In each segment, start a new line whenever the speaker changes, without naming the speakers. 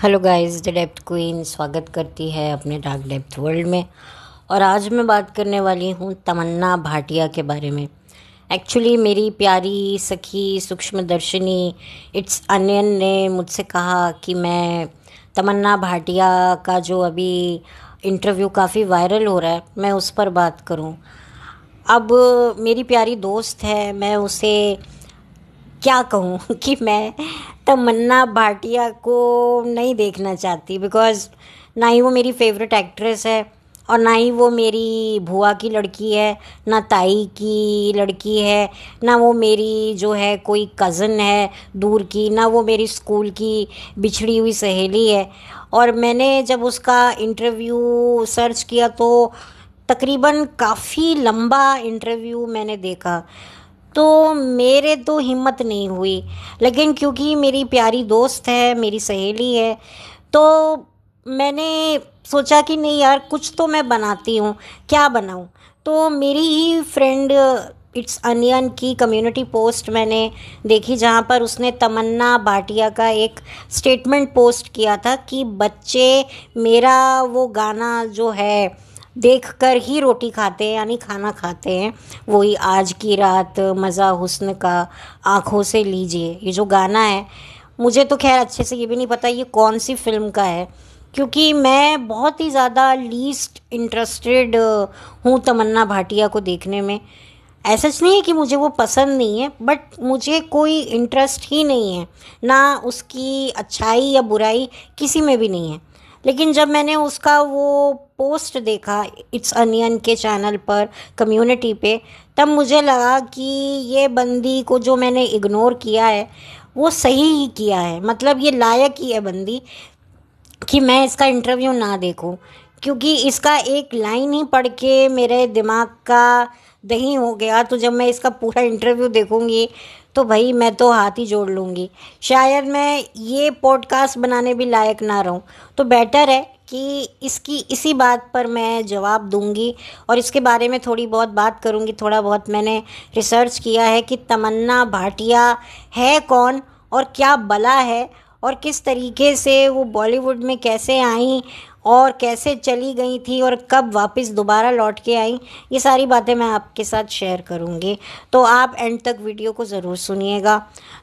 Hello guys, the depth queen स्वागत करती है अपने डार्क डेप्थ वर्ल्ड में। और आज मैं बात करने वाली हूँ तमन्ना भाटिया के बारे में। एक्चुअली मेरी प्यारी सखी सूक्ष्मदर्शिनी इट्स अनियन ने मुझसे कहा कि मैं तमन्ना भाटिया का जो अभी इंटरव्यू काफ़ी वायरल हो रहा है मैं उस पर बात करूँ। अब मेरी प्यारी दोस्त है, मैं उसे क्या कहूँ कि मैं तमन्ना भाटिया को नहीं देखना चाहती, बिकॉज़ ना ही वो मेरी फेवरेट एक्ट्रेस है और ना ही वो मेरी बुआ की लड़की है, ना ताई की लड़की है, ना वो मेरी जो है कोई कज़न है दूर की, ना वो मेरी स्कूल की बिछड़ी हुई सहेली है। और मैंने जब उसका इंटरव्यू सर्च किया तो तकरीबन काफ़ी लंबा इंटरव्यू मैंने देखा, तो मेरे तो हिम्मत नहीं हुई। लेकिन क्योंकि मेरी प्यारी दोस्त है, मेरी सहेली है, तो मैंने सोचा कि नहीं यार, कुछ तो मैं बनाती हूँ, क्या बनाऊँ। तो मेरी ही फ्रेंड इट्स अनियन की कम्युनिटी पोस्ट मैंने देखी, जहाँ पर उसने तमन्ना भाटिया का एक स्टेटमेंट पोस्ट किया था कि बच्चे मेरा वो गाना जो है देखकर ही रोटी खाते हैं, यानी खाना खाते हैं, वही आज की रात मज़ा हुस्न का आँखों से लीजिए। ये जो गाना है, मुझे तो खैर अच्छे से ये भी नहीं पता ये कौन सी फिल्म का है, क्योंकि मैं बहुत ही ज़्यादा लीस्ट इंटरेस्टेड हूँ तमन्ना भाटिया को देखने में। ऐसा नहीं है कि मुझे वो पसंद नहीं है, बट मुझे कोई इंटरेस्ट ही नहीं है, ना उसकी अच्छाई या बुराई किसी में भी नहीं है। लेकिन जब मैंने उसका वो पोस्ट देखा इट्स अनियन के चैनल पर कम्युनिटी पे, तब मुझे लगा कि ये बंदी को जो मैंने इग्नोर किया है वो सही ही किया है। मतलब ये लायक ही है बंदी कि मैं इसका इंटरव्यू ना देखूं, क्योंकि इसका एक लाइन ही पढ़ के मेरे दिमाग का दही हो गया। तो जब मैं इसका पूरा इंटरव्यू देखूंगी तो भाई मैं तो हाथ ही जोड़ लूँगी, शायद मैं ये पॉडकास्ट बनाने भी लायक ना रहूँ। तो बेटर है कि इसकी इसी बात पर मैं जवाब दूंगी और इसके बारे में थोड़ी बहुत बात करूंगी। थोड़ा बहुत मैंने रिसर्च किया है कि तमन्ना भाटिया है कौन और क्या बला है, और किस तरीके से वो बॉलीवुड में कैसे आई और कैसे चली गई थी और कब वापस दोबारा लौट के आई। ये सारी बातें मैं आपके साथ शेयर करूँगी, तो आप एंड तक वीडियो को ज़रूर सुनिएगा।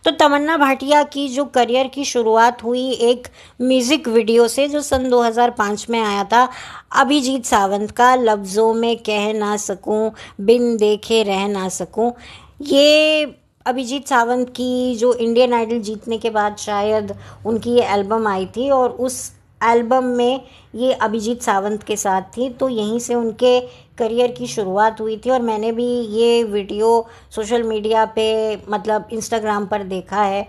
तो तमन्ना भाटिया की जो करियर की शुरुआत हुई एक म्यूज़िक वीडियो से, जो सन 2005 में आया था, अभिजीत सावंत का लफ्ज़ों में कह ना सकूं, बिन देखे रह ना सकूं। ये अभिजीत सावंत की जो इंडियन आइडल जीतने के बाद शायद उनकी ये एल्बम आई थी, और उस एल्बम में ये अभिजीत सावंत के साथ थी। तो यहीं से उनके करियर की शुरुआत हुई थी, और मैंने भी ये वीडियो सोशल मीडिया पे, मतलब इंस्टाग्राम पर देखा है।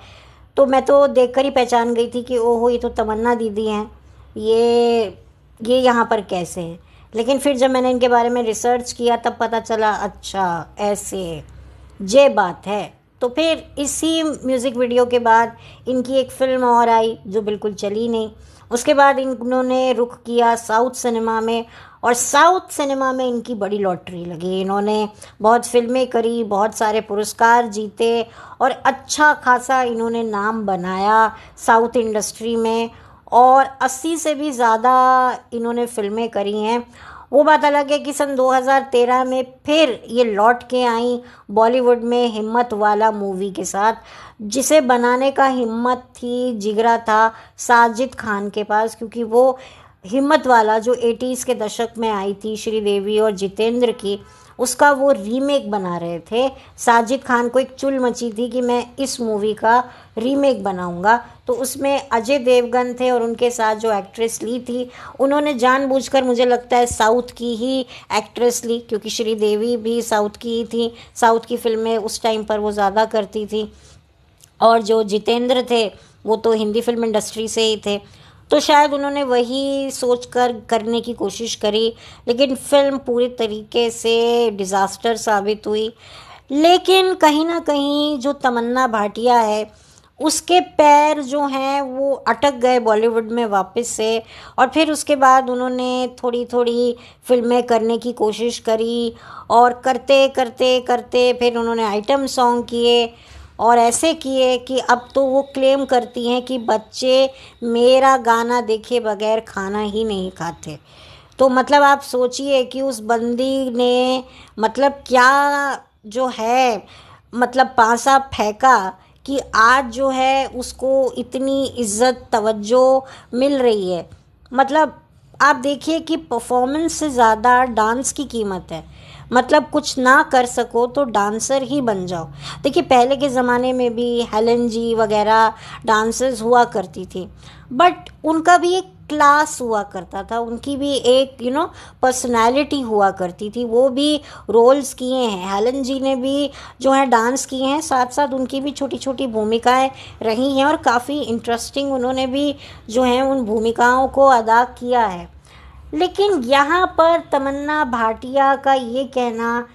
तो मैं तो देखकर ही पहचान गई थी कि ओहो, ये तो तमन्ना दीदी हैं, ये यहाँ पर कैसे हैं। लेकिन फिर जब मैंने इनके बारे में रिसर्च किया तब पता चला अच्छा ऐसे ये बात है। तो फिर इसी म्यूज़िक वीडियो के बाद इनकी एक फ़िल्म और आई जो बिल्कुल चली नहीं। उसके बाद इन्होंने रुख किया साउथ सिनेमा में, और साउथ सिनेमा में इनकी बड़ी लॉटरी लगी। इन्होंने बहुत फिल्में करी, बहुत सारे पुरस्कार जीते और अच्छा खासा इन्होंने नाम बनाया साउथ इंडस्ट्री में, और 80 से भी ज़्यादा इन्होंने फिल्में करी हैं। वो बात अलग है कि सन 2013 में फिर ये लौट के आई बॉलीवुड में हिम्मत वाला मूवी के साथ, जिसे बनाने का हिम्मत थी, जिगरा था साजिद खान के पास, क्योंकि वो हिम्मत वाला जो 80s के दशक में आई थी श्रीदेवी और जितेंद्र की, उसका वो रीमेक बना रहे थे। साजिद खान को एक चुल मची थी कि मैं इस मूवी का रीमेक बनाऊंगा। तो उसमें अजय देवगन थे और उनके साथ जो एक्ट्रेस ली थी, उन्होंने जानबूझकर मुझे लगता है साउथ की ही एक्ट्रेस ली, क्योंकि श्रीदेवी भी साउथ की ही थी। साउथ की फिल्में उस टाइम पर वो ज़्यादा करती थी, और जो जितेंद्र थे वो तो हिंदी फिल्म इंडस्ट्री से ही थे। तो शायद उन्होंने वही सोच कर करने की कोशिश करी, लेकिन फिल्म पूरी तरीके से डिज़ास्टर साबित हुई। लेकिन कहीं ना कहीं जो तमन्ना भाटिया है उसके पैर जो हैं वो अटक गए बॉलीवुड में वापस से, और फिर उसके बाद उन्होंने थोड़ी थोड़ी फिल्में करने की कोशिश करी, और करते करते करते फिर उन्होंने आइटम सॉन्ग किए। और ऐसे किए कि अब तो वो क्लेम करती हैं कि बच्चे मेरा गाना देखे बगैर खाना ही नहीं खाते। तो मतलब आप सोचिए कि उस बंदी ने मतलब क्या जो है मतलब पासा फेंका कि आज जो है उसको इतनी इज्जत तवज्जो मिल रही है। मतलब आप देखिए कि परफॉर्मेंस से ज़्यादा डांस की कीमत है। मतलब कुछ ना कर सको तो डांसर ही बन जाओ। देखिए पहले के ज़माने में भी हेलन जी वगैरह डांसर्स हुआ करती थी, बट उनका भी एक क्लास हुआ करता था, उनकी भी एक पर्सनालिटी हुआ करती थी। वो भी रोल्स किए हैं, हेलन जी ने भी जो है डांस किए हैं, साथ साथ उनकी भी छोटी छोटी भूमिकाएं रही हैं और काफ़ी इंटरेस्टिंग उन्होंने भी जो है उन भूमिकाओं को अदा किया है। लेकिन यहाँ पर तमन्ना भाटिया का ये कहना,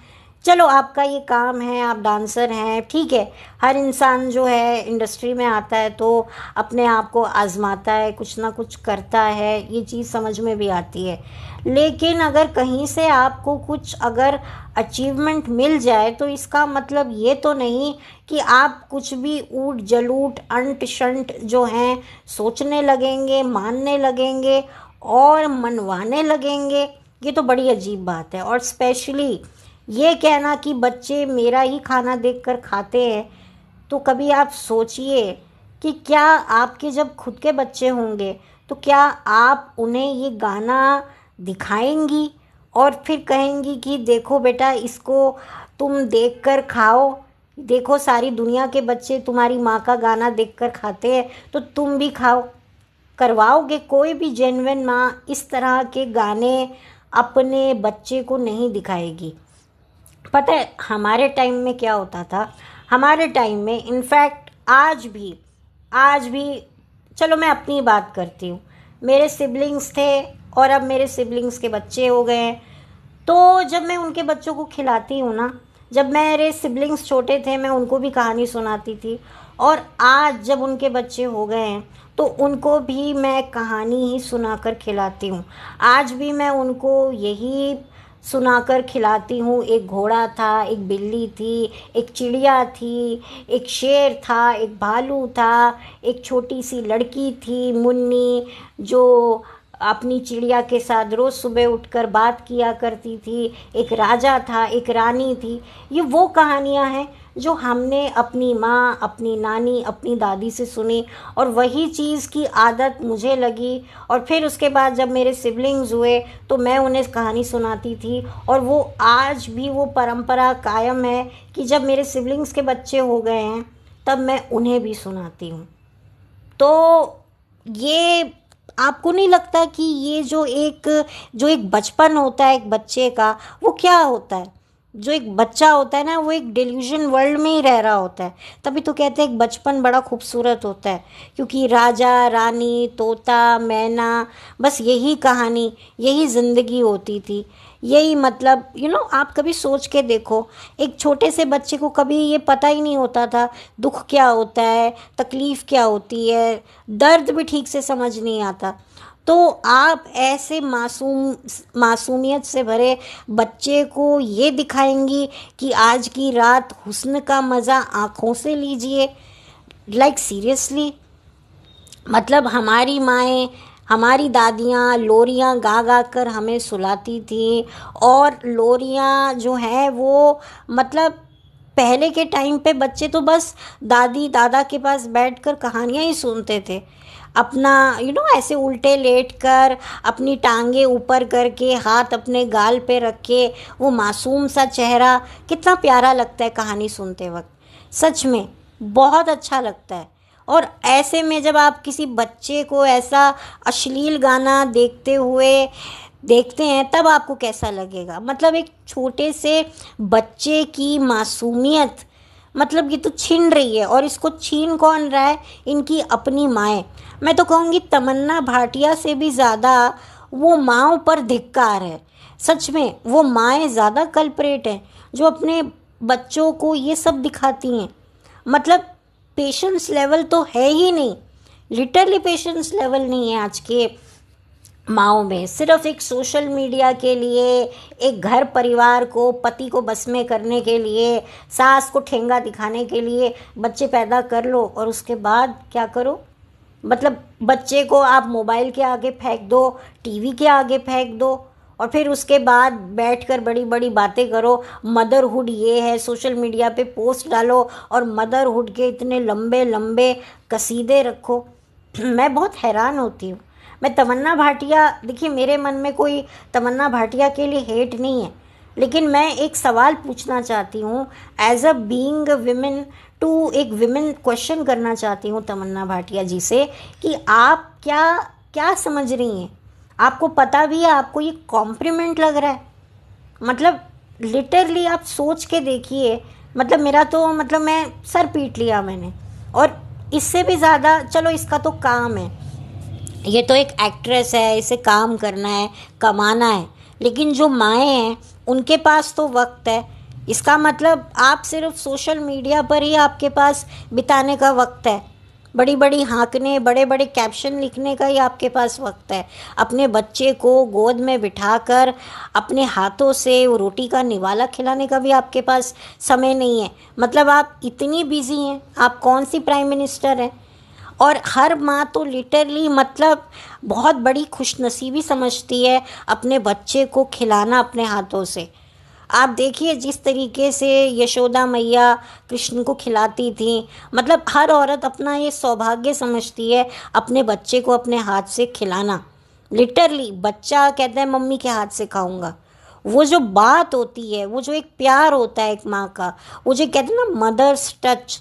चलो आपका ये काम है, आप डांसर हैं, ठीक है, हर इंसान जो है इंडस्ट्री में आता है तो अपने आप को आजमाता है, कुछ ना कुछ करता है, ये चीज़ समझ में भी आती है। लेकिन अगर कहीं से आपको कुछ अगर अचीवमेंट मिल जाए तो इसका मतलब ये तो नहीं कि आप कुछ भी ऊट जलूट अंट शंट जो हैं सोचने लगेंगे, मानने लगेंगे और मनवाने लगेंगे। ये तो बड़ी अजीब बात है। और स्पेशली ये कहना कि बच्चे मेरा ही खाना देखकर खाते हैं, तो कभी आप सोचिए कि क्या आपके जब खुद के बच्चे होंगे तो क्या आप उन्हें ये गाना दिखाएंगी और फिर कहेंगी कि देखो बेटा इसको तुम देखकर खाओ, देखो सारी दुनिया के बच्चे तुम्हारी माँ का गाना देखकर खाते हैं तो तुम भी खाओ। करवाओगे? कोई भी जेन्युइन माँ इस तरह के गाने अपने बच्चे को नहीं दिखाएगी। पता है हमारे टाइम में क्या होता था? हमारे टाइम में इनफैक्ट आज भी चलो मैं अपनी बात करती हूँ, मेरे सिबलिंग्स थे और अब मेरे सिबलिंग्स के बच्चे हो गए हैं, तो जब मैं उनके बच्चों को खिलाती हूँ ना, जब मेरे सिबलिंग्स छोटे थे मैं उनको भी कहानी सुनाती थी, और आज जब उनके बच्चे हो गए हैं तो उनको भी मैं कहानी ही सुनाकर खिलाती हूँ। आज भी मैं उनको यही सुनाकर खिलाती हूँ। एक घोड़ा था, एक बिल्ली थी, एक चिड़िया थी, एक शेर था, एक भालू था, एक छोटी सी लड़की थी मुन्नी, जो अपनी चिड़िया के साथ रोज़ सुबह उठकर बात किया करती थी, एक राजा था, एक रानी थी। ये वो कहानियाँ हैं जो हमने अपनी माँ, अपनी नानी, अपनी दादी से सुनी और वही चीज़ की आदत मुझे लगी। और फिर उसके बाद जब मेरे सिबलिंग्स हुए तो मैं उन्हें कहानी सुनाती थी, और वो आज भी वो परंपरा कायम है कि जब मेरे सिबलिंग्स के बच्चे हो गए हैं तब मैं उन्हें भी सुनाती हूँ। तो ये आपको नहीं लगता कि ये जो एक बचपन होता है एक बच्चे का, वो क्या होता है? जो एक बच्चा होता है ना, वो एक डिल्यूजन वर्ल्ड में ही रह रहा होता है। तभी तो कहते हैं एक बचपन बड़ा खूबसूरत होता है, क्योंकि राजा रानी तोता मैना, बस यही कहानी, यही ज़िंदगी होती थी। यही मतलब आप कभी सोच के देखो, एक छोटे से बच्चे को कभी ये पता ही नहीं होता था दुख क्या होता है, तकलीफ़ क्या होती है, दर्द भी ठीक से समझ नहीं आता। तो आप ऐसे मासूमियत से भरे बच्चे को ये दिखाएंगी कि आज की रात हुस्न का मज़ा आँखों से लीजिए? Like seriously? मतलब हमारी माएँ, हमारी दादियाँ लोरियाँ गा गा कर हमें सुलाती थी, और लोरियाँ जो हैं वो मतलब पहले के टाइम पे बच्चे तो बस दादी दादा के पास बैठकर कहानियाँ ही सुनते थे, अपना ऐसे उल्टे लेट कर, अपनी टांगे ऊपर करके, हाथ अपने गाल पे रख के, वो मासूम सा चेहरा कितना प्यारा लगता है कहानी सुनते वक्त, सच में बहुत अच्छा लगता है। और ऐसे में जब आप किसी बच्चे को ऐसा अश्लील गाना देखते हैं तब आपको कैसा लगेगा? मतलब एक छोटे से बच्चे की मासूमियत मतलब ये तो छीन रही है, और इसको छीन कौन रहा है? इनकी अपनी माएँ। मैं तो कहूँगी तमन्ना भाटिया से भी ज़्यादा वो माँओं पर धिक्कार है। सच में वो माएँ ज़्यादा कल्प्रेट हैं जो अपने बच्चों को ये सब दिखाती हैं। मतलब पेशेंस लेवल तो है ही नहीं, लिटरली पेशेंस लेवल नहीं है आज के माओ में सिर्फ एक सोशल मीडिया के लिए, एक घर परिवार को, पति को बस में करने के लिए, सास को ठेंगा दिखाने के लिए बच्चे पैदा कर लो और उसके बाद क्या करो? मतलब बच्चे को आप मोबाइल के आगे फेंक दो, टीवी के आगे फेंक दो और फिर उसके बाद बैठकर बड़ी बड़ी बातें करो, मदरहुड ये है, सोशल मीडिया पे पोस्ट डालो और मदरहुड के इतने लंबे लंबे कसीदे रखो। मैं बहुत हैरान होती हूँ। मैं तमन्ना भाटिया, देखिए मेरे मन में कोई तमन्ना भाटिया के लिए हेट नहीं है, लेकिन मैं एक सवाल पूछना चाहती हूँ as a being women to, एक विमेन क्वेश्चन करना चाहती हूँ तमन्ना भाटिया जी से कि आप क्या क्या समझ रही हैं? आपको पता भी है आपको ये कॉम्प्लीमेंट लग रहा है? मतलब लिटरली आप सोच के देखिए। मतलब मेरा तो मतलब मैं सर पीट लिया मैंने। और इससे भी ज़्यादा, चलो इसका तो काम है, ये तो एक एक्ट्रेस है, इसे काम करना है, कमाना है, लेकिन जो माएँ हैं उनके पास तो वक्त है। इसका मतलब आप सिर्फ सोशल मीडिया पर ही आपके पास बिताने का वक्त है, बड़ी बड़ी हाँकने, बड़े बड़े कैप्शन लिखने का ही आपके पास वक्त है। अपने बच्चे को गोद में बिठाकर अपने हाथों से वो रोटी का निवाला खिलाने का भी आपके पास समय नहीं है। मतलब आप इतनी बिजी हैं, आप कौन सी प्राइम मिनिस्टर हैं? और हर माँ तो लिटरली मतलब बहुत बड़ी खुशनसीबी समझती है अपने बच्चे को खिलाना अपने हाथों से। आप देखिए जिस तरीके से यशोदा मैया कृष्ण को खिलाती थी, मतलब हर औरत अपना ये सौभाग्य समझती है अपने बच्चे को अपने हाथ से खिलाना। लिटरली बच्चा कहता है मम्मी के हाथ से खाऊंगा। वो जो बात होती है, वो जो एक प्यार होता है एक माँ का, वो जो कहते हैं ना मदर्स टच,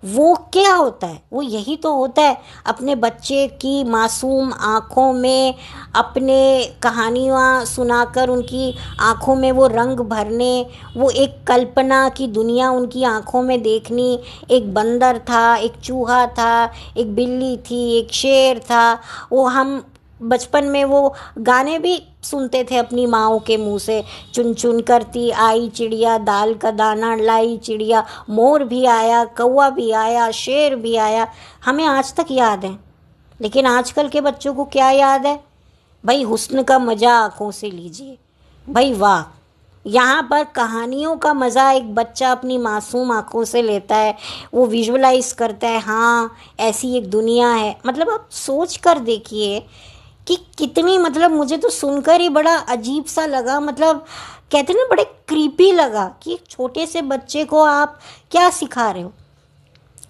वो क्या होता है? वो यही तो होता है अपने बच्चे की मासूम आँखों में अपने कहानियाँ सुनाकर उनकी आँखों में वो रंग भरने, वो एक कल्पना की दुनिया उनकी आँखों में देखनी। एक बंदर था, एक चूहा था, एक बिल्ली थी, एक शेर था। वो हम बचपन में वो गाने भी सुनते थे अपनी माँओं के मुंह से, चुन चुन करती आई चिड़िया, दाल का दाना लाई चिड़िया, मोर भी आया, कौवा भी आया, शेर भी आया। हमें आज तक याद है, लेकिन आजकल के बच्चों को क्या याद है? भाई हुस्न का मज़ा आँखों से लीजिए। भाई वाह, यहाँ पर कहानियों का मज़ा एक बच्चा अपनी मासूम आँखों से लेता है, वो विजुअलाइज करता है, हाँ ऐसी एक दुनिया है। मतलब आप सोच कर देखिए कि कितनी, मतलब मुझे तो सुनकर ही बड़ा अजीब सा लगा। मतलब कहते हैं ना, बड़े क्रीपी लगा कि एक छोटे से बच्चे को आप क्या सिखा रहे हो।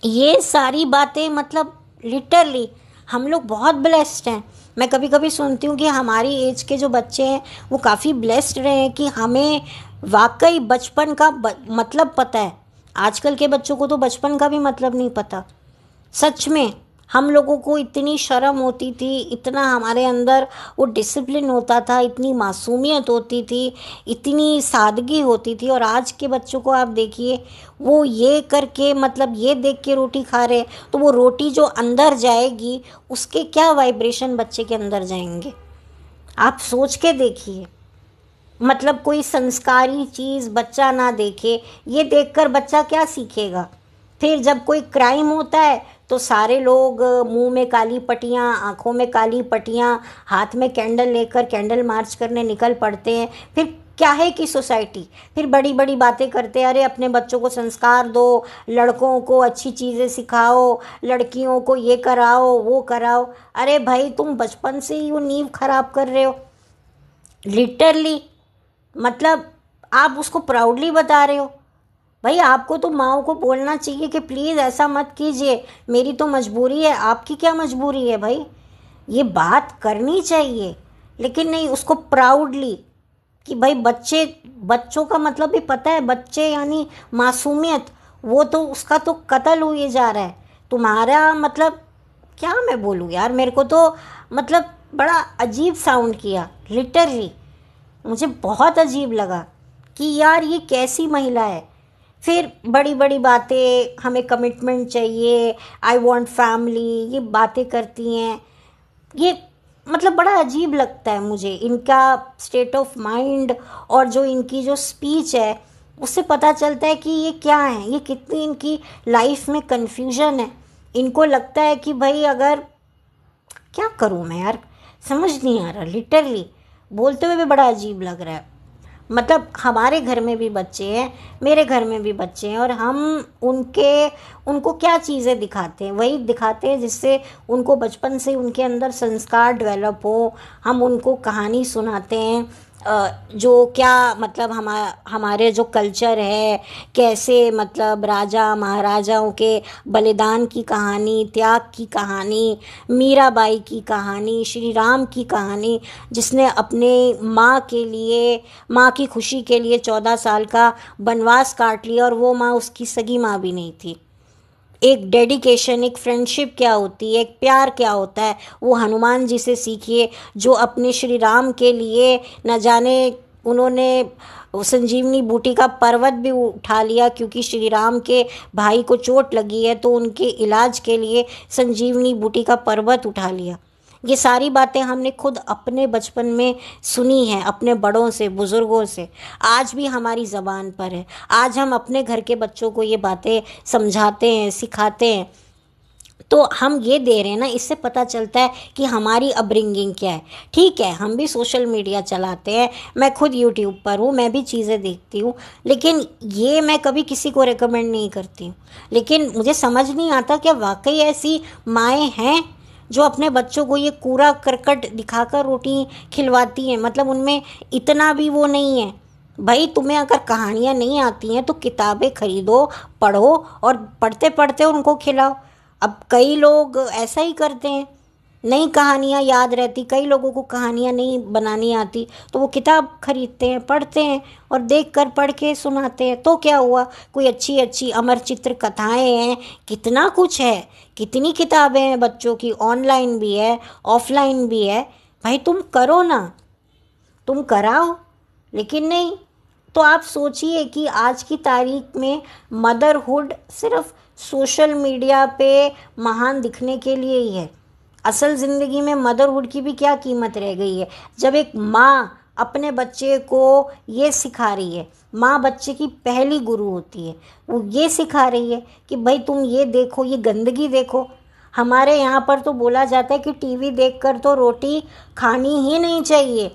ये सारी बातें मतलब लिटरली हम लोग बहुत ब्लेस्ड हैं। मैं कभी कभी सुनती हूँ कि हमारी एज के जो बच्चे हैं वो काफ़ी ब्लेस्ड रहे हैं कि हमें वाकई बचपन का मतलब पता है। आजकल के बच्चों को तो बचपन का भी मतलब नहीं पता। सच में हम लोगों को इतनी शर्म होती थी, इतना हमारे अंदर वो डिसिप्लिन होता था, इतनी मासूमियत होती थी, इतनी सादगी होती थी। और आज के बच्चों को आप देखिए, वो ये करके मतलब ये देख के रोटी खा रहे, तो वो रोटी जो अंदर जाएगी उसके क्या वाइब्रेशन बच्चे के अंदर जाएंगे, आप सोच के देखिए। मतलब कोई संस्कारी चीज़ बच्चा ना देखे, ये देखकर बच्चा क्या सीखेगा? फिर जब कोई क्राइम होता है तो सारे लोग मुंह में काली पट्टियाँ, आँखों में काली पट्टियाँ, हाथ में कैंडल लेकर कैंडल मार्च करने निकल पड़ते हैं। फिर क्या है कि सोसाइटी फिर बड़ी बड़ी बातें करते हैं, अरे अपने बच्चों को संस्कार दो, लड़कों को अच्छी चीज़ें सिखाओ, लड़कियों को ये कराओ वो कराओ। अरे भाई तुम बचपन से ही वो नींव खराब कर रहे हो लिटरली। मतलब आप उसको प्राउडली बता रहे हो। भाई आपको तो माँओं को बोलना चाहिए कि प्लीज़ ऐसा मत कीजिए, मेरी तो मजबूरी है। आपकी क्या मजबूरी है भाई? ये बात करनी चाहिए, लेकिन नहीं, उसको प्राउडली कि भाई बच्चों का मतलब भी पता है, बच्चे यानी मासूमियत, वो तो उसका तो कत्ल हुए जा रहा है। तुम्हारा मतलब क्या मैं बोलूँ यार, मेरे को तो मतलब बड़ा अजीब साउंड किया लिटरली। मुझे बहुत अजीब लगा कि यार ये कैसी महिला है। फिर बड़ी बड़ी बातें, हमें कमिटमेंट चाहिए, आई वॉन्ट फैमिली, ये बातें करती हैं। ये मतलब बड़ा अजीब लगता है मुझे इनका स्टेट ऑफ माइंड, और जो इनकी जो स्पीच है उससे पता चलता है कि ये क्या है, ये कितनी इनकी लाइफ में कन्फ्यूजन है। इनको लगता है कि भाई अगर क्या करूँ मैं यार, समझ नहीं आ रहा, लिटरली बोलते हुए भी बड़ा अजीब लग रहा है। मतलब हमारे घर में भी बच्चे हैं, मेरे घर में भी बच्चे हैं, और हम उनको क्या चीज़ें दिखाते हैं, वही दिखाते हैं जिससे उनको बचपन से उनके अंदर संस्कार डेवलप हो। हम उनको कहानी सुनाते हैं, जो क्या मतलब हमारे जो कल्चर है, कैसे मतलब राजा महाराजाओं के बलिदान की कहानी, त्याग की कहानी, मीराबाई की कहानी, श्री राम की कहानी, जिसने अपने माँ की खुशी के लिए 14 साल का वनवास काट लिया, और वो माँ उसकी सगी माँ भी नहीं थी। एक डेडिकेशन, एक फ्रेंडशिप क्या होती है, एक प्यार क्या होता है, वो हनुमान जी से सीखिए, जो अपने श्री राम के लिए न जाने उन्होंने संजीवनी बूटी का पर्वत भी उठा लिया, क्योंकि श्री राम के भाई को चोट लगी है तो उनके इलाज के लिए संजीवनी बूटी का पर्वत उठा लिया। ये सारी बातें हमने खुद अपने बचपन में सुनी हैं, अपने बड़ों से, बुज़ुर्गों से, आज भी हमारी ज़बान पर है। आज हम अपने घर के बच्चों को ये बातें समझाते हैं, सिखाते हैं, तो हम ये दे रहे हैं ना, इससे पता चलता है कि हमारी अपब्रिंगिंग क्या है। ठीक है, हम भी सोशल मीडिया चलाते हैं, मैं खुद यूट्यूब पर हूँ, मैं भी चीज़ें देखती हूँ, लेकिन ये मैं कभी किसी को रेकमेंड नहीं करती हूँ। लेकिन मुझे समझ नहीं आता क्या वाकई ऐसी माएँ हैं जो अपने बच्चों को ये कूड़ा करकट दिखाकर रोटी खिलवाती हैं। मतलब उनमें इतना भी वो नहीं है। भाई तुम्हें अगर कहानियाँ नहीं आती हैं तो किताबें खरीदो, पढ़ो, और पढ़ते पढ़ते उनको खिलाओ। अब कई लोग ऐसा ही करते हैं, नई कहानियाँ याद रहती, कई लोगों को कहानियाँ नहीं बनानी आती, तो वो किताब खरीदते हैं, पढ़ते हैं, और देख कर पढ़ के सुनाते हैं। तो क्या हुआ, कोई अच्छी अच्छी अमर चित्र कथाएँ हैं, कितना कुछ है, कितनी किताबें हैं बच्चों की, ऑनलाइन भी है, ऑफलाइन भी है। भाई तुम करो ना, तुम कराओ, लेकिन नहीं। तो आप सोचिए कि आज की तारीख में मदरहुड सिर्फ सोशल मीडिया पे महान दिखने के लिए ही है। असल ज़िंदगी में मदरहुड की भी क्या कीमत रह गई है, जब एक माँ अपने बच्चे को ये सिखा रही है। माँ बच्चे की पहली गुरु होती है, वो ये सिखा रही है कि भाई तुम ये देखो, ये गंदगी देखो। हमारे यहाँ पर तो बोला जाता है कि टीवी देखकर तो रोटी खानी ही नहीं चाहिए,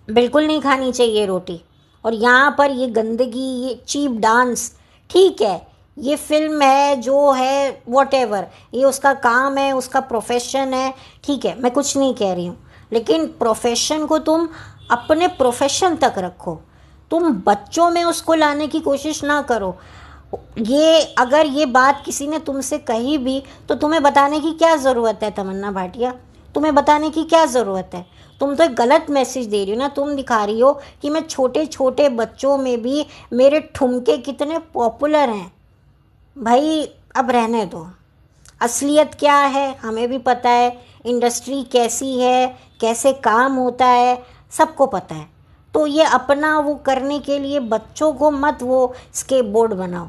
बिल्कुल नहीं खानी चाहिए रोटी। और यहाँ पर ये गंदगी, ये चीप डांस, ठीक है, ये फिल्म है जो है वॉटेवर, ये उसका काम है, उसका प्रोफेशन है, ठीक है, मैं कुछ नहीं कह रही हूँ, लेकिन प्रोफेशन को तुम अपने प्रोफेशन तक रखो, तुम बच्चों में उसको लाने की कोशिश ना करो। ये अगर ये बात किसी ने तुमसे कही भी तो तुम्हें बताने की क्या ज़रूरत है तमन्ना भाटिया, तुम्हें बताने की क्या ज़रूरत है। तुम तो एक गलत मैसेज दे रही हो ना, तुम दिखा रही हो कि मैं छोटे छोटे बच्चों में भी मेरे ठुमके कितने पॉपुलर हैं। भाई अब रहने दो, असलियत क्या है हमें भी पता है, इंडस्ट्री कैसी है, कैसे काम होता है, सबको पता है। तो ये अपना वो करने के लिए बच्चों को मत वो स्केपबोर्ड बनाओ।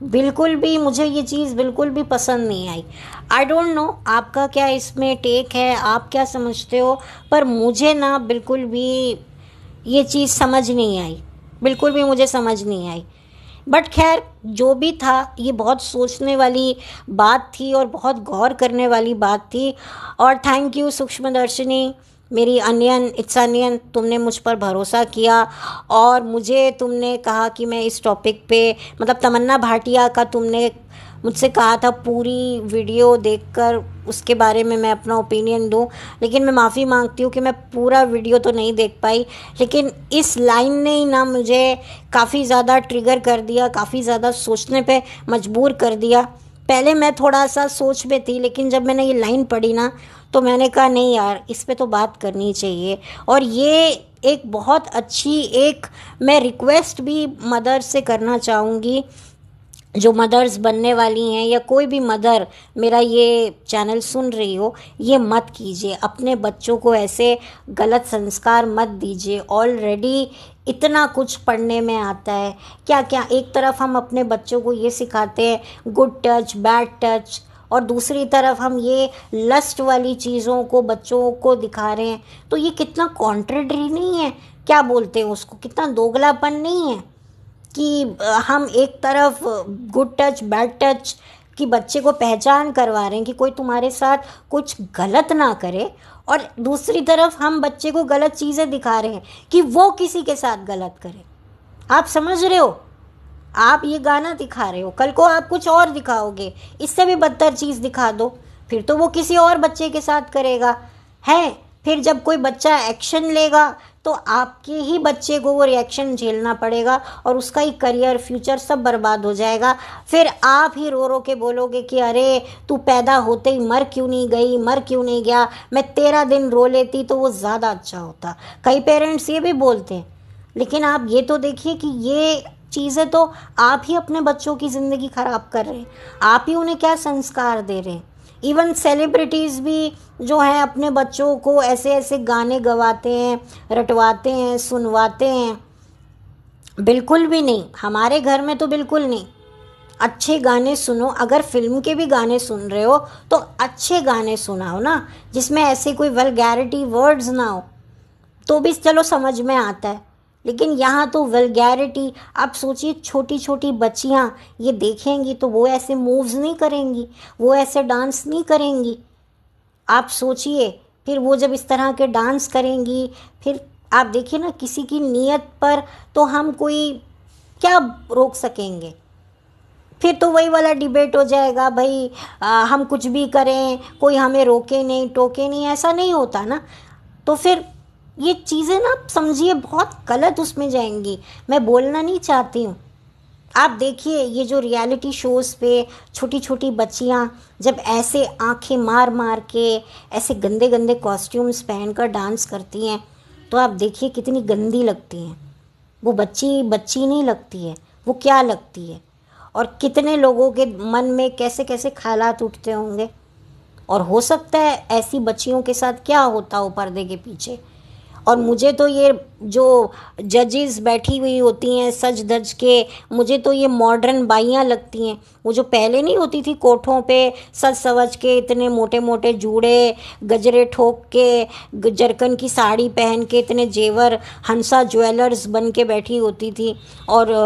बिल्कुल भी मुझे ये चीज़ बिल्कुल भी पसंद नहीं आई। आई डोंट नो आपका क्या इसमें टेक है, आप क्या समझते हो, पर मुझे ना बिल्कुल भी ये चीज़ समझ नहीं आई, बिल्कुल भी मुझे समझ नहीं आई। बट खैर जो भी था, ये बहुत सोचने वाली बात थी और बहुत गौर करने वाली बात थी। और थैंक यू सूक्ष्मदर्शिनी, मेरी अनियन, इट्स अनियन, तुमने मुझ पर भरोसा किया और मुझे तुमने कहा कि मैं इस टॉपिक पे, मतलब तमन्ना भाटिया का तुमने मुझसे कहा था पूरी वीडियो देखकर उसके बारे में मैं अपना ओपिनियन दूं। लेकिन मैं माफ़ी मांगती हूँ कि मैं पूरा वीडियो तो नहीं देख पाई, लेकिन इस लाइन ने ही ना मुझे काफ़ी ज़्यादा ट्रिगर कर दिया, काफ़ी ज़्यादा सोचने पे मजबूर कर दिया। पहले मैं थोड़ा सा सोच में थी, लेकिन जब मैंने ये लाइन पढ़ी ना तो मैंने कहा नहीं यार, इस पे तो बात करनी चाहिए। और ये एक बहुत अच्छी, एक मैं रिक्वेस्ट भी मदर से करना चाहूँगी, जो मदर्स बनने वाली हैं या कोई भी मदर मेरा ये चैनल सुन रही हो, ये मत कीजिए, अपने बच्चों को ऐसे गलत संस्कार मत दीजिए। ऑलरेडी इतना कुछ पढ़ने में आता है, क्या क्या एक तरफ हम अपने बच्चों को ये सिखाते हैं गुड टच, बैड टच, और दूसरी तरफ हम ये लस्ट वाली चीज़ों को बच्चों को दिखा रहे हैं। तो ये कितना कॉन्ट्रडिक्टरी नहीं है, क्या बोलते हैं उसको, कितना दोगलापन नहीं है कि हम एक तरफ गुड टच बैड टच कि बच्चे को पहचान करवा रहे हैं कि कोई तुम्हारे साथ कुछ गलत ना करे, और दूसरी तरफ हम बच्चे को गलत चीज़ें दिखा रहे हैं कि वो किसी के साथ गलत करे। आप समझ रहे हो? आप ये गाना दिखा रहे हो, कल को आप कुछ और दिखाओगे, इससे भी बदतर चीज़ दिखा दो, फिर तो वो किसी और बच्चे के साथ करेगा है। फिर जब कोई बच्चा एक्शन लेगा तो आपके ही बच्चे को वो रिएक्शन झेलना पड़ेगा और उसका ही करियर, फ्यूचर सब बर्बाद हो जाएगा। फिर आप ही रो रो के बोलोगे कि अरे तू पैदा होते ही मर क्यों नहीं गई, मर क्यों नहीं गया, मैं 13 दिन रो लेती तो वो ज़्यादा अच्छा होता। कई पेरेंट्स ये भी बोलते हैं। लेकिन आप ये तो देखिए कि ये चीज़ें तो आप ही अपने बच्चों की ज़िंदगी ख़राब कर रहे हैं। आप ही उन्हें क्या संस्कार दे रहे हैं। इवन सेलिब्रिटीज़ भी जो हैं अपने बच्चों को ऐसे ऐसे गाने गवाते हैं, रटवाते हैं, सुनवाते हैं। बिल्कुल भी नहीं, हमारे घर में तो बिल्कुल नहीं। अच्छे गाने सुनो, अगर फिल्म के भी गाने सुन रहे हो तो अच्छे गाने सुनाओ ना, जिसमें ऐसे कोई वल्गैरिटी वर्ड्स ना हो, तो भी चलो समझ में आता है। लेकिन यहाँ तो वल्गैरिटी। आप सोचिए छोटी छोटी बच्चियाँ ये देखेंगी तो वो ऐसे मूव्स नहीं करेंगी, वो ऐसे डांस नहीं करेंगी। आप सोचिए फिर वो जब इस तरह के डांस करेंगी, फिर आप देखिए ना किसी की नीयत पर तो हम कोई क्या रोक सकेंगे। फिर तो वही वाला डिबेट हो जाएगा, भाई हम कुछ भी करें, कोई हमें रोके नहीं टोके नहीं, ऐसा नहीं होता ना। तो फिर ये चीज़ें ना समझिए बहुत गलत उसमें जाएंगी। मैं बोलना नहीं चाहती हूँ। आप देखिए ये जो रियलिटी शोज़ पे छोटी छोटी बच्चियाँ जब ऐसे आंखें मार मार के ऐसे गंदे गंदे कॉस्ट्यूम्स पहनकर डांस करती हैं, तो आप देखिए कितनी गंदी लगती हैं। वो बच्ची बच्ची नहीं लगती है, वो क्या लगती है। और कितने लोगों के मन में कैसे कैसे ख्यालात उठते होंगे, और हो सकता है ऐसी बच्चियों के साथ क्या होता हो पर्दे के पीछे। और मुझे तो ये जो जजेस बैठी हुई होती हैं सज धज के, मुझे तो ये मॉडर्न बाइयाँ लगती हैं। वो जो पहले नहीं होती थी कोठों पे सज सवज के, इतने मोटे मोटे जूड़े, गजरे ठोक के, जरकन की साड़ी पहन के, इतने जेवर, हंसा ज्वेलर्स बन के बैठी होती थी और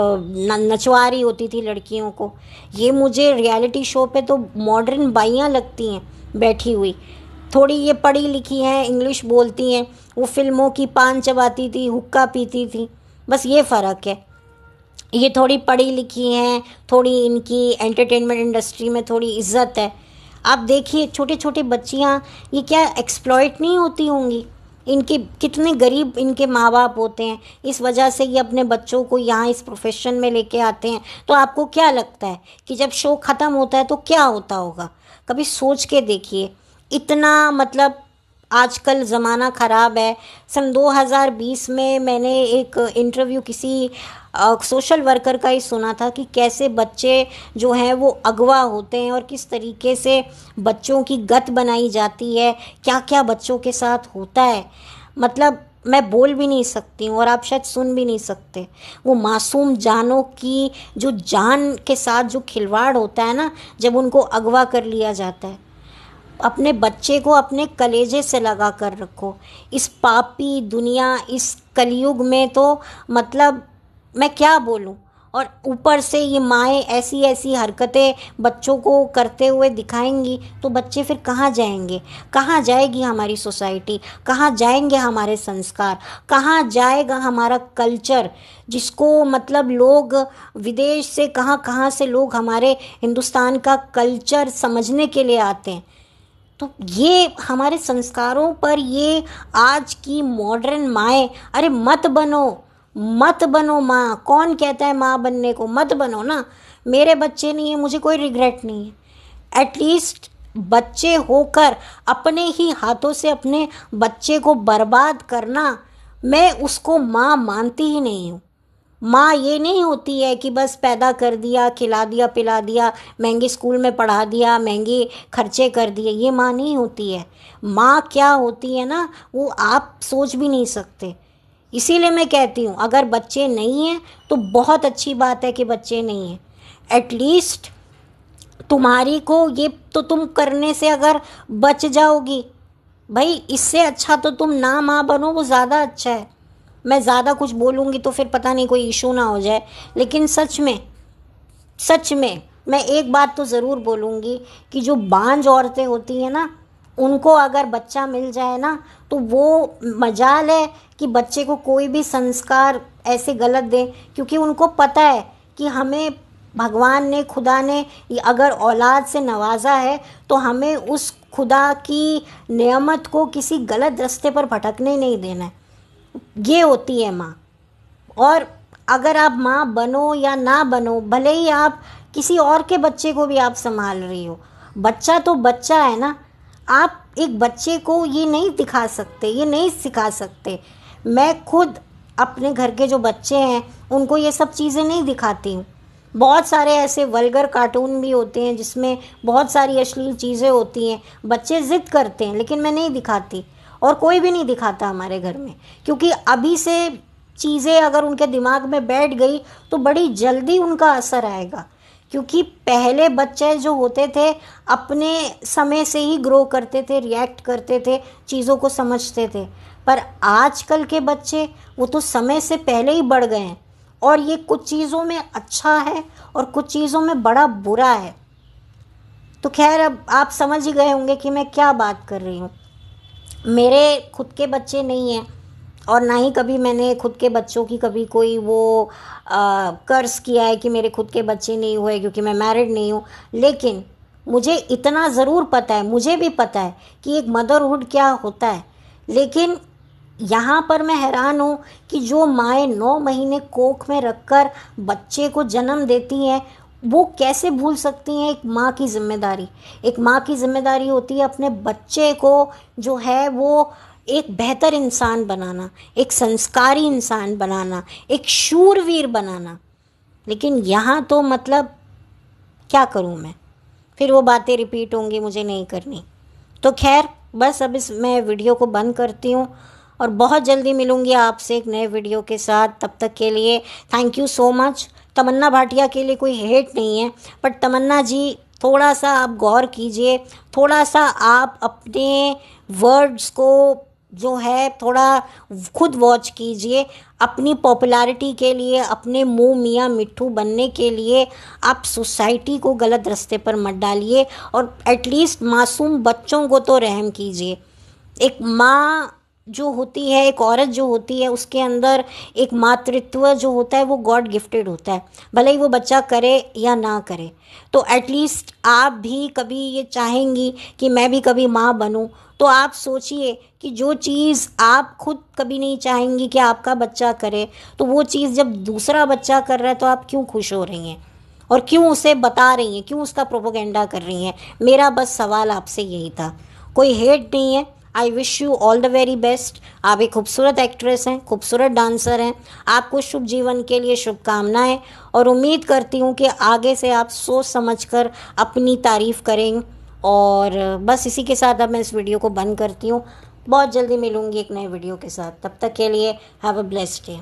नचवा रही होती थी लड़कियों को। ये मुझे रियलिटी शो पे तो मॉडर्न बाइयाँ लगती हैं बैठी हुई। थोड़ी ये पढ़ी लिखी हैं, इंग्लिश बोलती हैं, वो फिल्मों की पान चबाती थी, हुक्का पीती थी, बस ये फ़र्क है। ये थोड़ी पढ़ी लिखी हैं, थोड़ी इनकी एंटरटेनमेंट इंडस्ट्री में थोड़ी इज्जत है। आप देखिए छोटे छोटे बच्चियाँ ये क्या एक्सप्लॉइट नहीं होती होंगी। इनके कितने गरीब इनके माँ बाप होते हैं, इस वजह से ये अपने बच्चों को यहाँ इस प्रोफेशन में लेके आते हैं। तो आपको क्या लगता है कि जब शो ख़त्म होता है तो क्या होता होगा? कभी सोच के देखिए। इतना मतलब आजकल ज़माना ख़राब है। सन 2020 में मैंने एक इंटरव्यू किसी सोशल वर्कर का ही सुना था कि कैसे बच्चे जो हैं वो अगवा होते हैं और किस तरीके से बच्चों की गत बनाई जाती है, क्या क्या बच्चों के साथ होता है। मतलब मैं बोल भी नहीं सकती हूँ और आप शायद सुन भी नहीं सकते। वो मासूम जानों की जो जान के साथ जो खिलवाड़ होता है ना, जब उनको अगवा कर लिया जाता है। अपने बच्चे को अपने कलेजे से लगा कर रखो। इस पापी दुनिया, इस कलयुग में तो मतलब मैं क्या बोलूं। और ऊपर से ये माएँ ऐसी ऐसी हरकतें बच्चों को करते हुए दिखाएंगी, तो बच्चे फिर कहाँ जाएंगे? कहाँ जाएगी हमारी सोसाइटी? कहाँ जाएंगे हमारे संस्कार? कहाँ जाएगा हमारा कल्चर, जिसको मतलब लोग विदेश से कहाँ कहाँ से लोग हमारे हिंदुस्तान का कल्चर समझने के लिए आते हैं। तो ये हमारे संस्कारों पर ये आज की मॉडर्न माएँ, अरे मत बनो, मत बनो माँ। कौन कहता है माँ बनने को? मत बनो ना। मेरे बच्चे नहीं है, मुझे कोई रिग्रेट नहीं है। एटलीस्ट बच्चे होकर अपने ही हाथों से अपने बच्चे को बर्बाद करना, मैं उसको माँ मानती ही नहीं हूँ। माँ ये नहीं होती है कि बस पैदा कर दिया, खिला दिया, पिला दिया, महंगे स्कूल में पढ़ा दिया, महंगे खर्चे कर दिए, ये माँ नहीं होती है। माँ क्या होती है ना, वो आप सोच भी नहीं सकते। इसीलिए मैं कहती हूँ अगर बच्चे नहीं हैं तो बहुत अच्छी बात है कि बच्चे नहीं हैं। एटलीस्ट तुम्हारी को ये तो तुम करने से अगर बच जाओगी, भाई इससे अच्छा तो तुम ना माँ बनो, वो ज़्यादा अच्छा है। मैं ज़्यादा कुछ बोलूँगी तो फिर पता नहीं कोई इशू ना हो जाए, लेकिन सच में मैं एक बात तो ज़रूर बोलूँगी कि जो बांझ औरतें होती हैं ना, उनको अगर बच्चा मिल जाए ना, तो वो मजाल है कि बच्चे को कोई भी संस्कार ऐसे गलत दे, क्योंकि उनको पता है कि हमें भगवान ने, खुदा ने अगर औलाद से नवाजा है तो हमें उस खुदा की नेमत को किसी गलत रास्ते पर भटकने नहीं देना है। ये होती है माँ। और अगर आप माँ बनो या ना बनो, भले ही आप किसी और के बच्चे को भी आप संभाल रही हो, बच्चा तो बच्चा है ना। आप एक बच्चे को ये नहीं दिखा सकते, ये नहीं सिखा सकते। मैं खुद अपने घर के जो बच्चे हैं उनको ये सब चीज़ें नहीं दिखाती हूँ। बहुत सारे ऐसे वल्गर कार्टून भी होते हैं जिसमें बहुत सारी अश्लील चीज़ें होती हैं, बच्चे ज़िद करते हैं, लेकिन मैं नहीं दिखाती और कोई भी नहीं दिखाता हमारे घर में, क्योंकि अभी से चीज़ें अगर उनके दिमाग में बैठ गई तो बड़ी जल्दी उनका असर आएगा। क्योंकि पहले बच्चे जो होते थे अपने समय से ही ग्रो करते थे, रिएक्ट करते थे, चीज़ों को समझते थे। पर आजकल के बच्चे वो तो समय से पहले ही बढ़ गए हैं, और ये कुछ चीज़ों में अच्छा है और कुछ चीज़ों में बड़ा बुरा है। तो खैर, अब आप समझ ही गए होंगे कि मैं क्या बात कर रही हूँ। मेरे खुद के बच्चे नहीं हैं और ना ही कभी मैंने खुद के बच्चों की कभी कोई वो कर्ज किया है कि मेरे खुद के बच्चे नहीं हुए, क्योंकि मैं मैरिड नहीं हूँ। लेकिन मुझे इतना ज़रूर पता है, मुझे भी पता है कि एक मदरहुड क्या होता है। लेकिन यहाँ पर मैं हैरान हूँ कि जो माएँ 9 महीने कोख में रखकर बच्चे को जन्म देती हैं, वो कैसे भूल सकती हैं एक माँ की जिम्मेदारी। एक माँ की जिम्मेदारी होती है अपने बच्चे को जो है वो एक बेहतर इंसान बनाना, एक संस्कारी इंसान बनाना, एक शूरवीर बनाना। लेकिन यहाँ तो मतलब क्या करूँ मैं, फिर वो बातें रिपीट होंगी, मुझे नहीं करनी। तो खैर, बस अब मैं वीडियो को बंद करती हूँ और बहुत जल्दी मिलूँगी आपसे एक नए वीडियो के साथ। तब तक के लिए थैंक यू सो मच। तमन्ना भाटिया के लिए कोई हेट नहीं है, बट तमन्ना जी थोड़ा सा आप गौर कीजिए, थोड़ा सा आप अपने वर्ड्स को जो है थोड़ा खुद वॉच कीजिए। अपनी पॉपुलैरिटी के लिए, अपने मुँह मियाँ मिट्ठू बनने के लिए आप सोसाइटी को गलत रास्ते पर मत डालिए, और एटलीस्ट मासूम बच्चों को तो रहम कीजिए। एक माँ जो होती है, एक औरत जो होती है, उसके अंदर एक मातृत्व जो होता है वो गॉड गिफ्टेड होता है, भले ही वो बच्चा करे या ना करे। तो एटलीस्ट आप भी कभी ये चाहेंगी कि मैं भी कभी माँ बनूं, तो आप सोचिए कि जो चीज़ आप खुद कभी नहीं चाहेंगी कि आपका बच्चा करे, तो वो चीज़ जब दूसरा बच्चा कर रहा है तो आप क्यों खुश हो रही हैं और क्यों उसे बता रही हैं, क्यों उसका प्रोपोगेंडा कर रही हैं। मेरा बस सवाल आपसे यही था, कोई हेट नहीं है। I wish you all the very best. आप एक खूबसूरत एक्ट्रेस हैं, खूबसूरत डांसर हैं। आपको शुभ जीवन के लिए शुभकामनाएं, और उम्मीद करती हूँ कि आगे से आप सोच समझकर अपनी तारीफ़ करें। और बस इसी के साथ अब मैं इस वीडियो को बंद करती हूँ। बहुत जल्दी मिलूँगी एक नए वीडियो के साथ। तब तक के लिए हैव अ ब्लेस्ड डे।